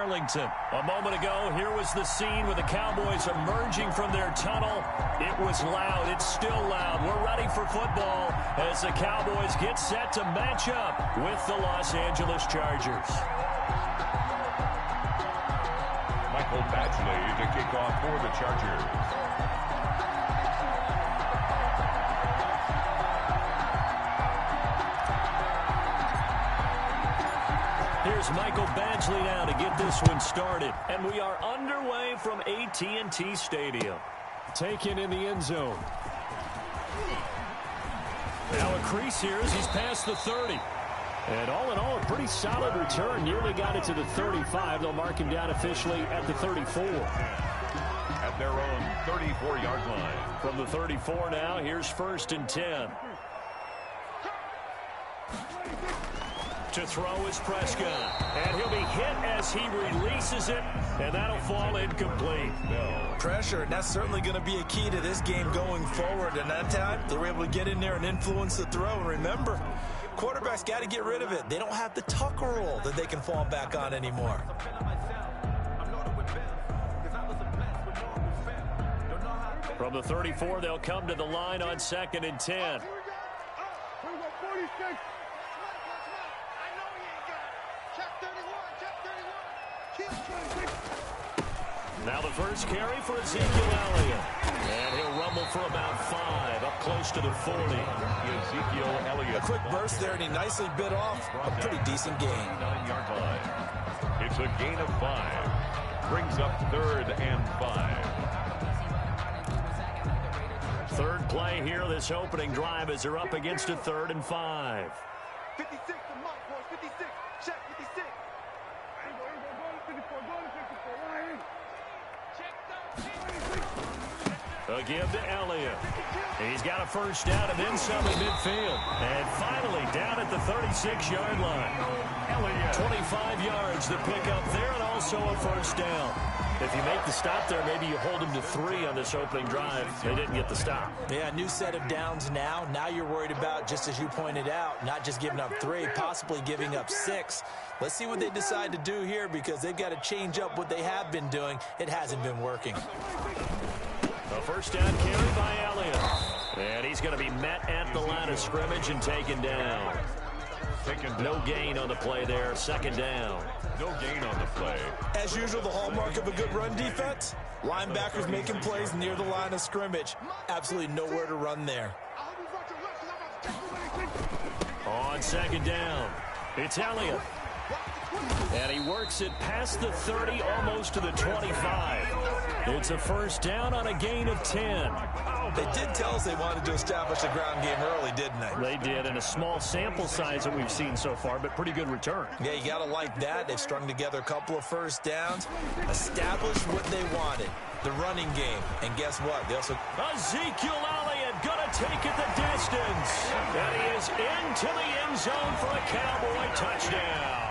Arlington. A moment ago, here was the scene with the Cowboys emerging from their tunnel. It was loud. It's still loud. We're ready for football as the Cowboys get set to match up with the Los Angeles Chargers. Michael Badgley to kick off for the Chargers. Here's Michael Badgley now to get this one started. And we are underway from AT&T Stadium. Taken in the end zone. Now a crease here as he's past the 30. And all in all, a pretty solid return. Nearly got it to the 35. They'll mark him down officially at the 34. At their own 34-yard line. From the 34 now, here's 1st and 10. To throw is Prescott. And he'll be hit as he releases it. And that'll fall incomplete. Pressure, and that's certainly going to be a key to this game going forward. And that time, they were able to get in there and influence the throw. And remember, quarterbacks got to get rid of it. They don't have the tuck rule that they can fall back on anymore. From the 34, they'll come to the line on 2nd and 10. Now the first carry for Ezekiel Elliott. And he'll rumble for about 5, up close to the 40. Ezekiel Elliott. A quick burst there, and he nicely bit off a pretty decent gain. 9-yard line. It's a gain of 5. Brings up 3rd and 5. Third play here, this opening drive, as they're up against a 3rd and 5. 56 to Mike, boys. 56. Check 56. A give to Elliott. He's got a first down and then some at midfield. And finally down at the 36-yard line. Elliott. 25 yards to pick up there and also a first down. If you make the stop there, maybe you hold them to 3 on this opening drive. They didn't get the stop. Yeah, new set of downs now. Now you're worried about, just as you pointed out, not just giving up 3, possibly giving up 6. Let's see what they decide to do here because they've got to change up what they have been doing. It hasn't been working. A first down carry by Elliott. And he's going to be met at the line of scrimmage and taken down. No gain on the play there. 2nd down. No gain on the play. As usual, the hallmark of a good run defense, linebackers making plays near the line of scrimmage. Absolutely nowhere to run there. On 2nd down, it's Elliott. And he works it past the 30, almost to the 25. It's a first down on a gain of 10. They did tell us they wanted to establish a ground game early, didn't they? They did, in a small sample size that we've seen so far, but pretty good return. Yeah, you got to like that. They've strung together a couple of first downs, established what they wanted, the running game. And guess what? They also... Ezekiel Elliott going to take it the distance. And he is into the end zone for a Cowboy touchdown.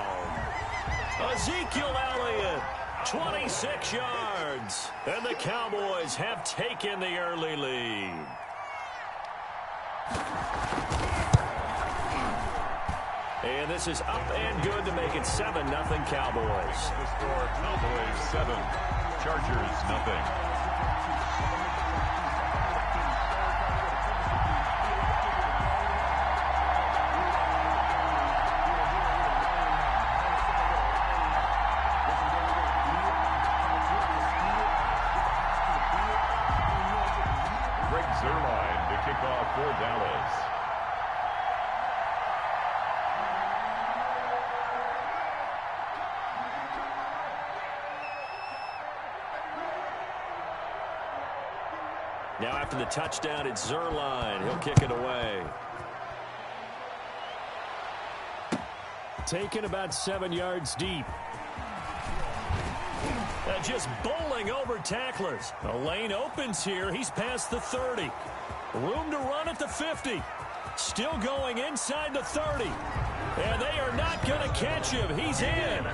Ezekiel Elliott, 26 yards. And the Cowboys have taken the early lead. And this is up and good to make it 7-0 Cowboys. The score, Cowboys 7, Chargers 0. For Dallas. Now after the touchdown, it's Zerline. He'll kick it away. Taken about 7 yards deep. Just bowling over tacklers. The lane opens here. He's past the 30. Room to run at the 50. Still going inside the 30. And they are not going to catch him. He's in.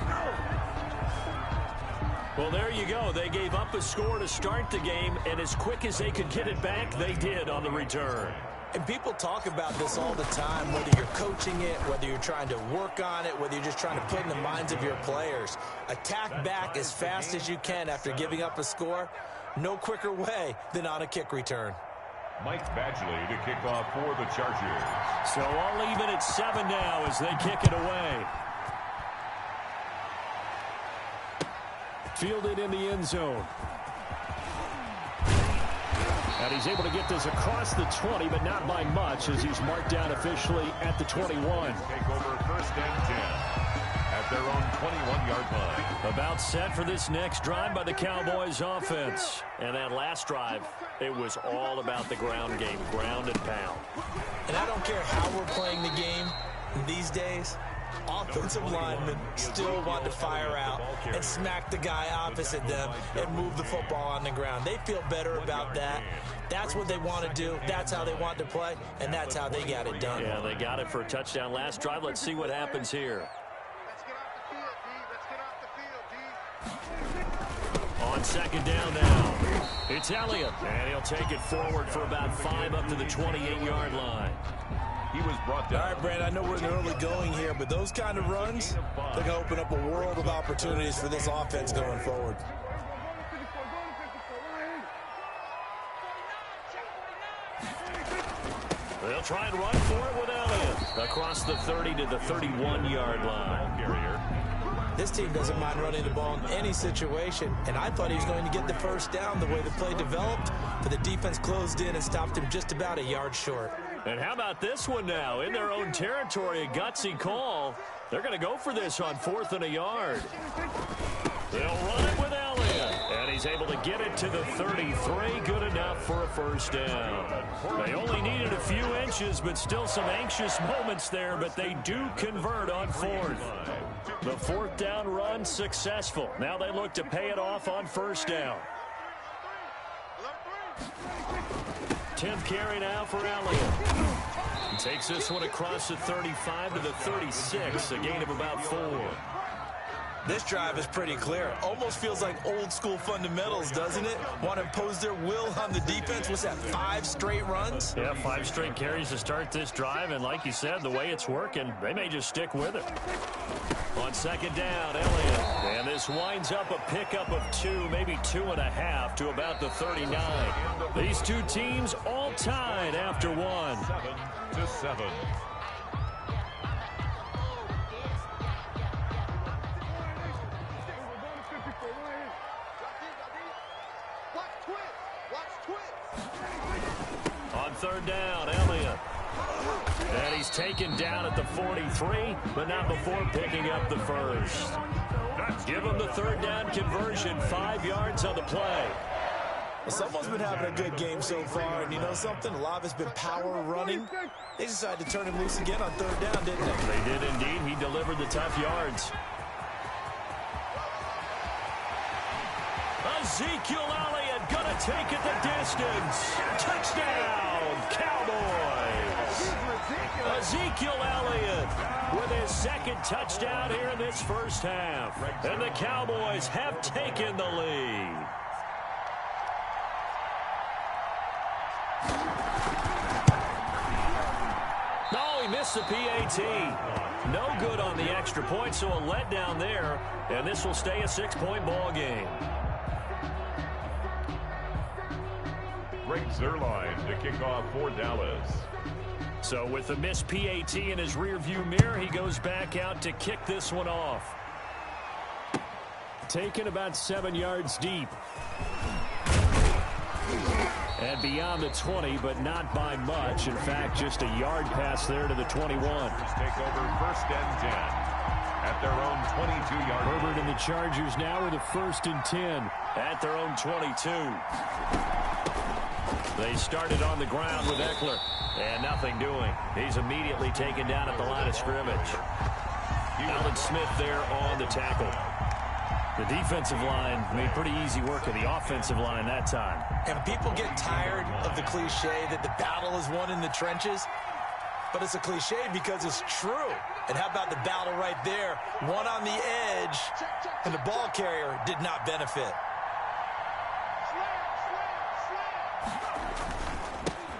Well, there you go. They gave up a score to start the game, and as quick as they could get it back, they did on the return. And people talk about this all the time, whether you're coaching it, whether you're trying to work on it, whether you're just trying to put in the minds of your players. Attack back as fast as you can after giving up a score. No quicker way than on a kick return. Mike Badgley to kick off for the Chargers. So all even at 7 now as they kick it away. Fielded in the end zone. And he's able to get this across the 20, but not by much as he's marked down officially at the 21. Take over 1st and 10 at their own 21-yard line. About set for this next drive by the Cowboys offense. And that last drive, it was all about the ground game, ground and pound. And I don't care how we're playing the game these days, offensive linemen still want to fire out and smack the guy opposite them and move the football on the ground. They feel better about that. That's what they want to do. That's how they want to play, and that's how they got it done. Yeah, they got it for a touchdown last drive. Let's see what happens here. On 2nd down now, it's Elliott, and he'll take it forward for about 5 up to the 28-yard line. He was brought down. All right, Brand, I know we're in the early going here, but those kind of runs, they're going to open up a world of opportunities for this offense going forward. They'll try and run for it with Elliott across the 30 to the 31-yard line. Carrier. This team doesn't mind running the ball in any situation, and I thought he was going to get the first down the way the play developed, but the defense closed in and stopped him just about a yard short. And how about this one now? In their own territory, a gutsy call. They're going to go for this on 4th and a yard. They'll run it with Elliott. And he's able to get it to the 33. Good enough for a first down. They only needed a few inches, but still some anxious moments there. But they do convert on 4th. The 4th down run successful. Now they look to pay it off on 1st down. 10th carry now for Elliott. He takes this one across the 35 to the 36, a gain of about 4. This drive is pretty clear. Almost feels like old school fundamentals, doesn't it? Want to impose their will on the defense. What's that, 5 straight runs? Yeah, 5 straight carries to start this drive, and like you said, the way it's working, they may just stick with it. On 2nd down, Elliott. And this winds up a pickup of 2, maybe 2.5 to about the 39. These two teams all tied after 1. 7-7. On 3rd down, Elliott. And he's taken down at the 43, but not before picking up the first. Give him the 3rd down conversion, 5 yards on the play. Well, someone's been having a good game so far, and you know something? A lot of it's been power running. They decided to turn him loose again on 3rd down, didn't they? They did indeed. He delivered the tough yards. Ezekiel Elliott gonna take it the distance. Touchdown, Cowboys. Ezekiel Elliott with his 2nd touchdown here in this first half. And the Cowboys have taken the lead. Oh, he missed the PAT. No good on the extra point, so a letdown there. And this will stay a 6-point ball game. Greg Zuerlein to kick off for Dallas. So with the missed PAT in his rearview mirror, he goes back out to kick this one off. Taken about 7 yards deep. And beyond the 20, but not by much. In fact, just a yard pass there to the 21. Take over 1st and 10 at their own 22-yard line. Herbert and the Chargers now with a 1st and 10 at their own 22. They started on the ground with Eckler, and nothing doing. He's immediately taken down at the line of scrimmage. Allen Smith there on the tackle. The defensive line made pretty easy work of the offensive line that time. And people get tired of the cliche that the battle is won in the trenches. But it's a cliche because it's true. And how about the battle right there? One on the edge, and the ball carrier did not benefit.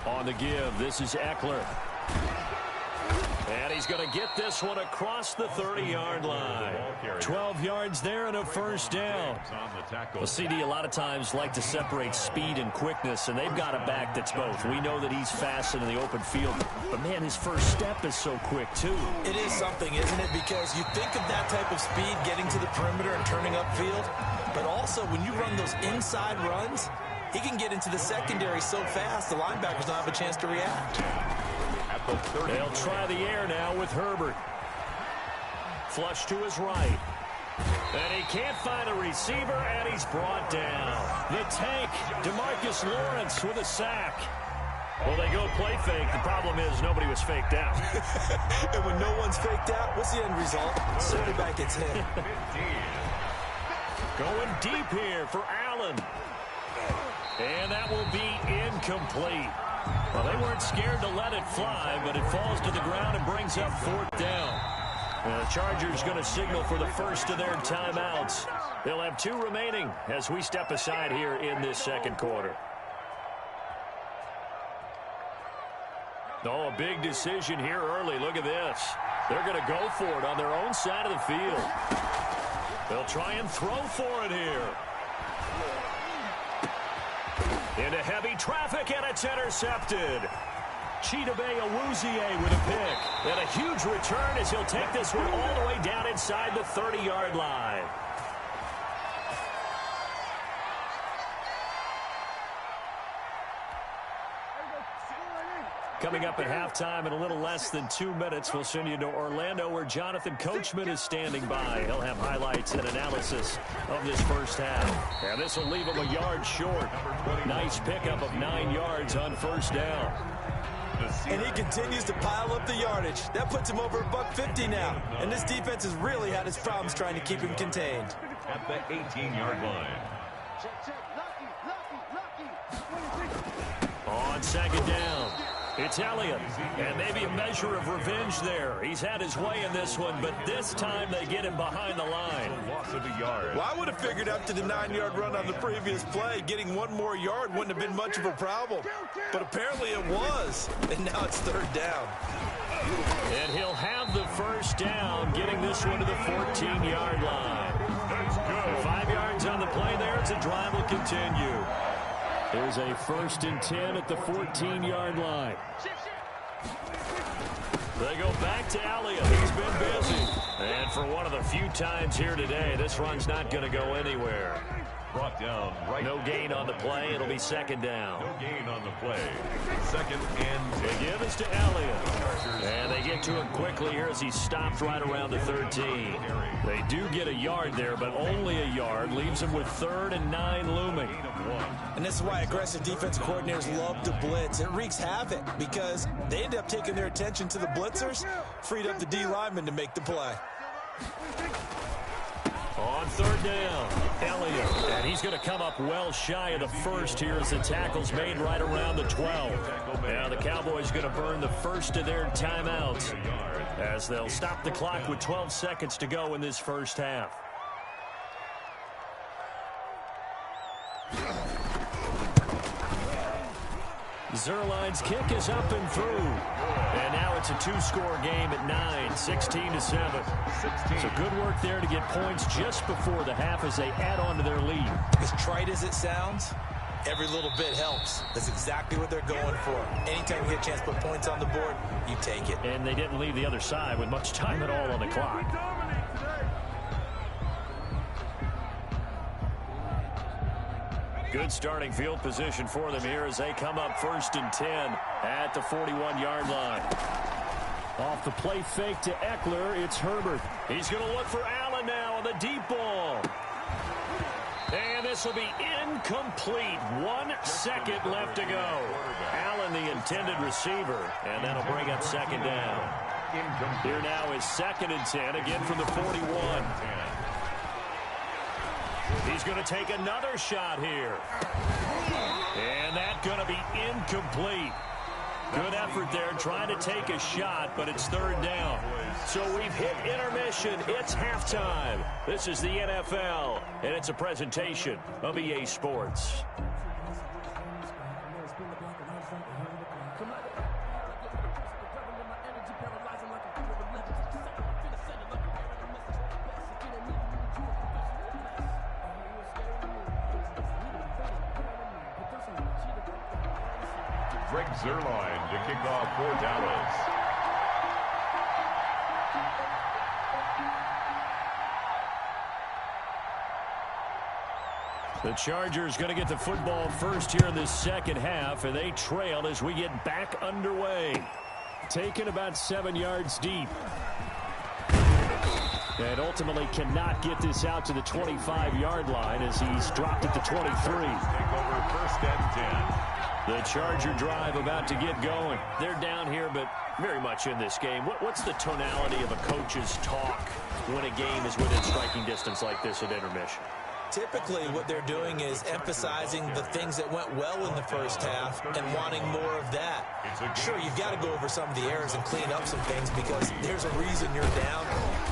On the give, this is Eckler. And he's going to get this one across the 30-yard line. 12 yards there and a first down. Well, CD a lot of times like to separate speed and quickness, and they've got a back that's both. We know that he's fast in the open field, but, man, his first step is so quick, too. It is something, isn't it? Because you think of that type of speed getting to the perimeter and turning upfield, but also when you run those inside runs, he can get into the secondary so fast the linebackers don't have a chance to react. They'll try the air now with Herbert. Flush to his right. And he can't find a receiver, and he's brought down. The tank, DeMarcus Lawrence with a sack. Well, they go play fake. The problem is nobody was faked out. And when no one's faked out, what's the end result? Quarterback gets hit. Going deep here for Allen. And that will be incomplete. Well, they weren't scared to let it fly, but it falls to the ground and brings up fourth down. And the Chargers going to signal for the first of their timeouts. They'll have 2 remaining as we step aside here in this second quarter. Oh, a big decision here early. Look at this. They're going to go for it on their own side of the field. They'll try and throw for it here. Into heavy traffic, and it's intercepted. Chidobe Awuzie with a pick. And a huge return as he'll take this one all the way down inside the 30-yard line. Coming up at halftime in a little less than 2 minutes, we'll send you to Orlando where Jonathan Coachman is standing by. He'll have highlights and analysis of this first half. And this will leave him a yard short. Nice pickup of 9 yards on first down. And he continues to pile up the yardage. That puts him over $150 now. And this defense has really had its problems trying to keep him contained. At the 18-yard line. On second down, it's Elliott. And maybe a measure of revenge there. He's had his way in this one, but this time they get him behind the line. Loss of a yard. Well, I would have figured after the 9-yard run on the previous play, getting 1 more yard wouldn't have been much of a problem. But apparently it was. And now it's third down. And he'll have the first down, getting this one to the 14-yard line. 5 yards on the play there. It's a drive will continue. There's a 1st and 10 at the 14-yard line. They go back to Elliott. He's been busy. And for one of the few times here today, this run's not going to go anywhere. Brought down right. No gain on the play. It'll be second down. No gain on the play. 2nd and 10. They give this to Elliott. And they get to him quickly here as he stopped right around the 13. They do get a yard there, but only a yard. Leaves him with 3rd and 9 looming. And this is why aggressive defense coordinators love to blitz. It wreaks havoc because they end up taking their attention to the blitzers, freed up the D lineman to make the play. On 3rd down, Elliott. And he's going to come up well shy of the first here as the tackle's made right around the 12. Now the Cowboys going to burn the first of their timeouts as they'll stop the clock with 12 seconds to go in this first half. Zerline's kick is up and through. And now it's a 2-score game at 9, 16-7. So good work there to get points just before the half as they add on to their lead. As trite as it sounds, every little bit helps. That's exactly what they're going for. Anytime you get a chance to put points on the board, you take it. And they didn't leave the other side with much time at all on the clock. Good starting field position for them here as they come up 1st and 10 at the 41-yard line. Off the play fake to Eckler, it's Herbert. He's going to look for Allen now on the deep ball. And this will be incomplete. 1 second left to go. Allen, the intended receiver, and that'll bring up second down. Here now is 2nd and 10, again from the 41. He's going to take another shot here. And that's going to be incomplete. Good effort there trying to take a shot, but it's 3rd down. So we've hit intermission. It's halftime. This is the NFL, and it's a presentation of EA Sports. Greg Zerline to kick off for Dallas. The Chargers going to get the football first here in this second half, and they trail as we get back underway. Taken about 7 yards deep. And ultimately cannot get this out to the 25-yard line as he's dropped at the 23. Take over first and 10. The Charger drive about to get going. They're down here, but very much in this game. What's the tonality of a coach's talk when a game is within striking distance like this at intermission? Typically, what they're doing is emphasizing the things that went well in the first half and wanting more of that. Sure, you've got to go over some of the errors and clean up some things because there's a reason you're down.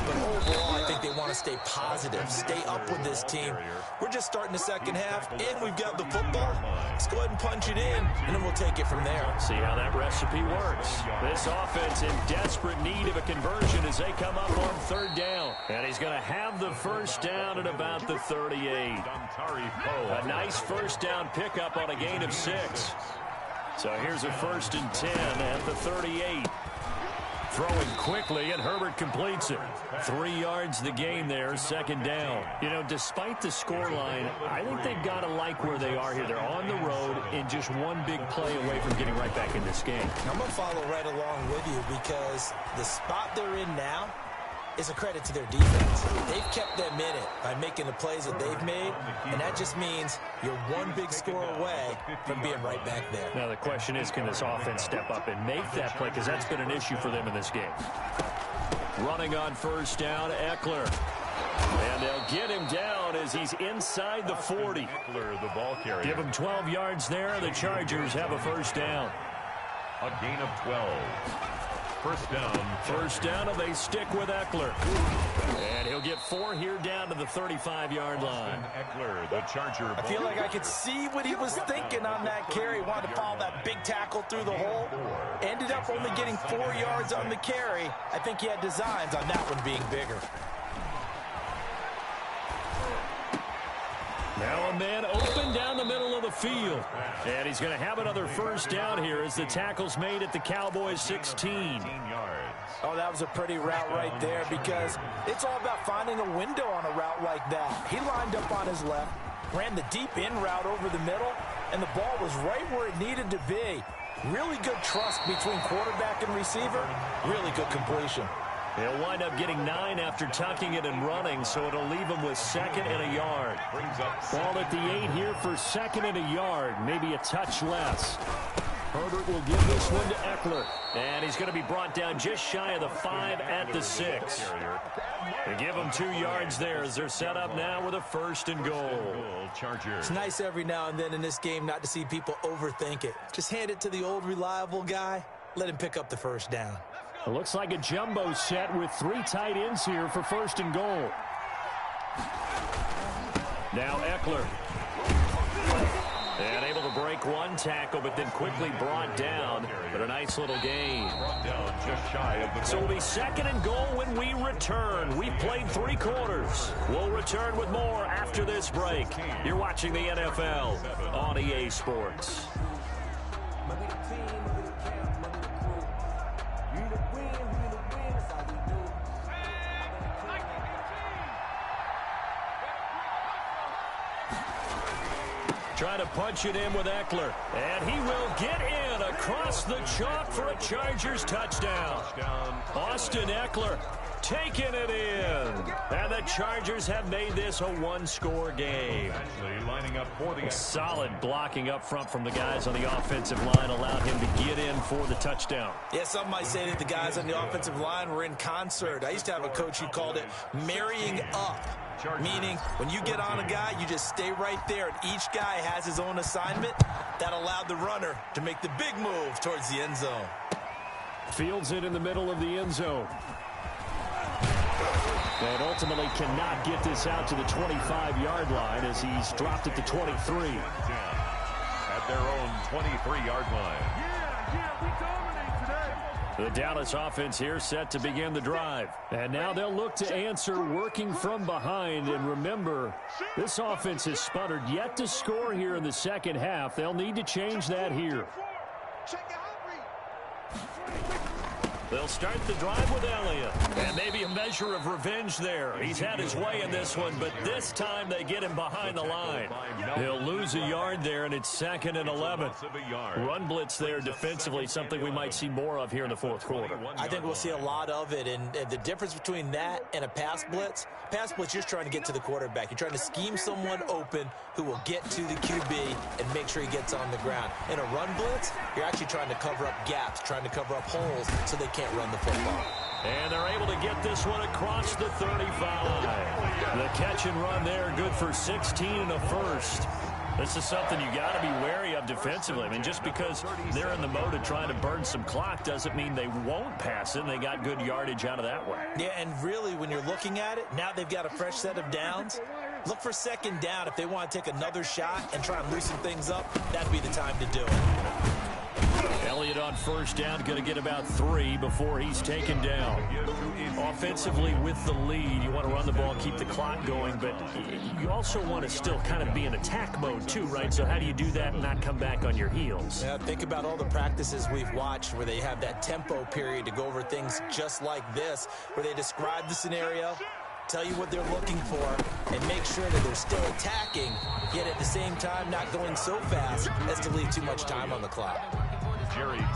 But overall, I think they want to stay positive, stay up with this team. We're just starting the second half, and we've got the football. Let's go ahead and punch it in, and then we'll take it from there. See how that recipe works. This offense in desperate need of a conversion as they come up on third down. And he's going to have the first down at about the 38. A nice first down pickup on a gain of 6. So here's a first and 10 at the 38. Throwing quickly, and Herbert completes it. 3 yards the gain there, second down. You know, despite the scoreline, I think they've got to like where they are here. They're on the road and just one big play away from getting right back in this game. I'm going to follow right along with you because the spot they're in now is a credit to their defense. They've kept them in it by making the plays that they've made, and that just means you're one big score away from being right back there. Now the question is, can this offense step up and make that play, because that's been an issue for them in this game. Running on first down, Eckler. And they'll get him down as he's inside the 40. Eckler, the ball carrier. Give him 12 yards there. The Chargers have a first down. A gain of 12. First down. First down, and they stick with Eckler. And he'll get 4 here down to the 35-yard line. Eckler, the Charger. I feel like I could see what he was thinking on that carry. Wanted to follow that big tackle through the hole. Ended up only getting 4 yards on the carry. I think he had designs on that one being bigger. Now a man open down the middle of the field. And he's going to have another first down here as the tackle's made at the Cowboys' 16. Oh, that was a pretty route right there because it's all about finding a window on a route like that. He lined up on his left, ran the deep in route over the middle, and the ball was right where it needed to be. Really good trust between quarterback and receiver. Really good completion. He'll wind up getting 9 after tucking it and running, so it'll leave him with 2nd and a yard. Ball at the 8 here for 2nd and a yard, maybe a touch less. Herbert will give this one to Eckler, and he's going to be brought down just shy of the 5 at the 6. They give him 2 yards there as they're set up now with a first and goal. It's nice every now and then in this game not to see people overthink it. Just hand it to the old reliable guy, let him pick up the first down. It looks like a jumbo set with 3 tight ends here for first and goal. Now Eckler. And able to break one tackle, but then quickly brought down. But a nice little gain. So it'll be 2nd and goal when we return. We've played 3 quarters. We'll return with more after this break. You're watching the NFL on EA Sports. Trying to punch it in with Eckler. And he will get in across the chalk for a Chargers touchdown. Austin Eckler taking it in. And the Chargers have made this a 1-score game. Lining up for the solid blocking up front from the guys on the offensive line allowed him to get in for the touchdown. Yeah, some might say that the guys on the offensive line were in concert. I used to have a coach who called it marrying up. Meaning, when you get on a guy, you just stay right there, and each guy has his own assignment. That allowed the runner to make the big move towards the end zone. Fields it in the middle of the end zone. And ultimately cannot get this out to the 25-yard line as he's dropped at the 23. At their own 23-yard line. Yeah, we dominate today. The Dallas offense here set to begin the drive. And now they'll look to answer working from behind. And remember, this offense has sputtered yet to score here in the second half. They'll need to change that here. Check your hot read. They'll start the drive with Elliott. And maybe a measure of revenge there. He's had his way in this one, but this time they get him behind the line. He'll lose a yard there, and it's 2nd and 11. Run blitz there defensively, something we might see more of here in the fourth quarter. I think we'll see a lot of it, and the difference between that and a pass blitz, you're just trying to get to the quarterback. You're trying to scheme someone open who will get to the QB and make sure he gets on the ground. In a run blitz, you're actually trying to cover up gaps, trying to cover up holes so they can't run the football. And they're able to get this one across the 35. The catch and run there, good for 16 and a first. This is something you got to be wary of defensively. I mean, just because they're in the mode of trying to burn some clock doesn't mean they won't pass it. They got good yardage out of that way. Yeah, and really, when you're looking at it, now they've got a fresh set of downs. Look for 2nd down. If they want to take another shot and try and loosen things up, that'd be the time to do it. Elliott on 1st down, going to get about 3 before he's taken down. Offensively with the lead, you want to run the ball, keep the clock going, but you also want to still kind of be in attack mode too, right? So how do you do that and not come back on your heels? Yeah, think about all the practices we've watched where they have that tempo period to go over things just like this, where they describe the scenario, tell you what they're looking for, and make sure that they're still attacking, yet at the same time not going so fast as to leave too much time on the clock.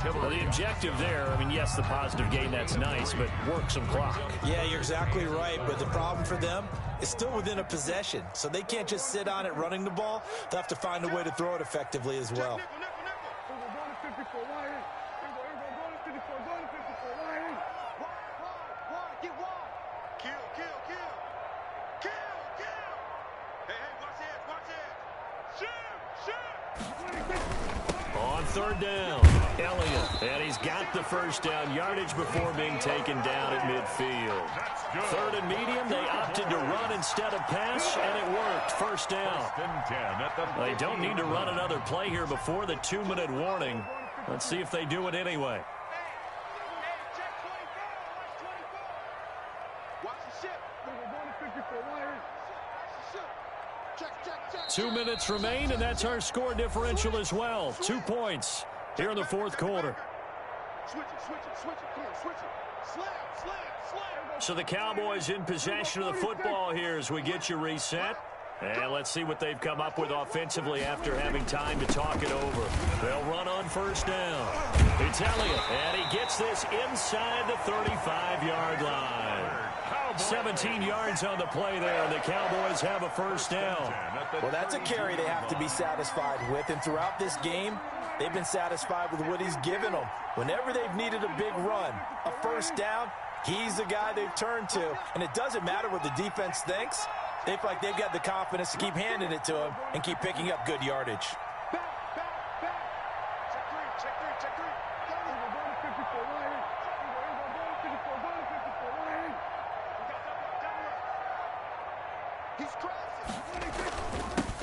Well, the objective there, I mean, yes, the positive gain, that's nice, but work some clock. Yeah, you're exactly right, but the problem for them is still within a possession, so they can't just sit on it running the ball. They'll have to find a way to throw it effectively as well. On 3rd down, Elliott, and he's got the 1st down yardage before being taken down at midfield. 3rd and medium, they opted to run instead of pass, and it worked. 1st down. They don't need to run another play here before the 2-minute warning. Let's see if they do it anyway. 2 minutes remain, and that's our score differential as well. 2 points here in the fourth quarter. So the Cowboys in possession of the football here as we get you reset. And let's see what they've come up with offensively after having time to talk it over. They'll run on 1st down. It's Elliott, and he gets this inside the 35-yard line. 17 yards on the play there, and the Cowboys have a 1st down. Well, that's a carry they have to be satisfied with, and throughout this game, they've been satisfied with what he's given them. Whenever they've needed a big run, a 1st down, he's the guy they've turned to, and it doesn't matter what the defense thinks. They feel like they've got the confidence to keep handing it to him and keep picking up good yardage.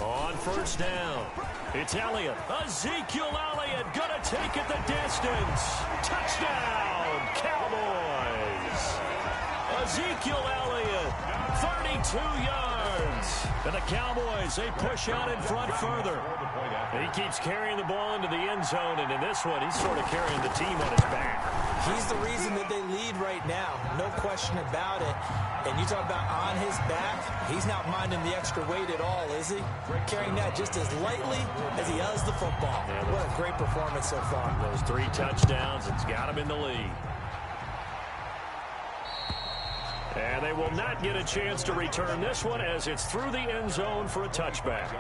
On 1st down, it's Elliott. Ezekiel Elliott gonna take it the distance. Touchdown, Cowboys. Ezekiel Elliott, 32 yards. And the Cowboys, they push out in front further. He keeps carrying the ball into the end zone, and in this one, he's sort of carrying the team on his back. He's the reason that they lead right now, no question about it. And you talk about on his back, he's not minding the extra weight at all, is he? Carrying that just as lightly as he does the football. Yeah, what a great performance so far. Those 3 touchdowns, it's got him in the lead. And they will not get a chance to return this one as it's through the end zone for a touchback.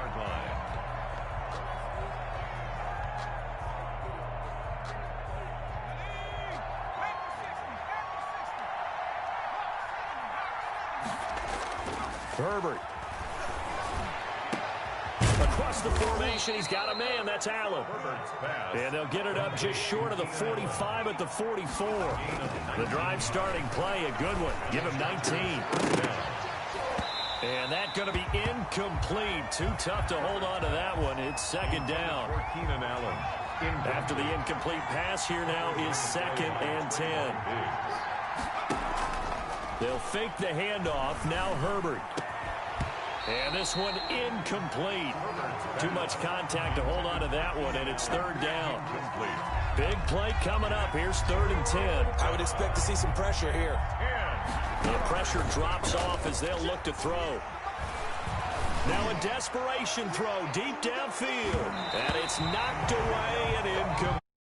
Herbert. Across the formation, he's got a man. That's Allen. And they'll get it up just short of the 45 at the 44. The drive starting play, a good one. Give him 19. And that's going to be incomplete. Too tough to hold on to that one. It's 2nd down. After the incomplete pass, here now is 2nd and 10. They'll fake the handoff. Now Herbert. And this one incomplete. Too much contact to hold on to that one, and it's third down. Big play coming up. Here's 3rd and 10. I would expect to see some pressure here. The pressure drops off as they'll look to throw. Now a desperation throw deep downfield. And it's knocked away and incomplete.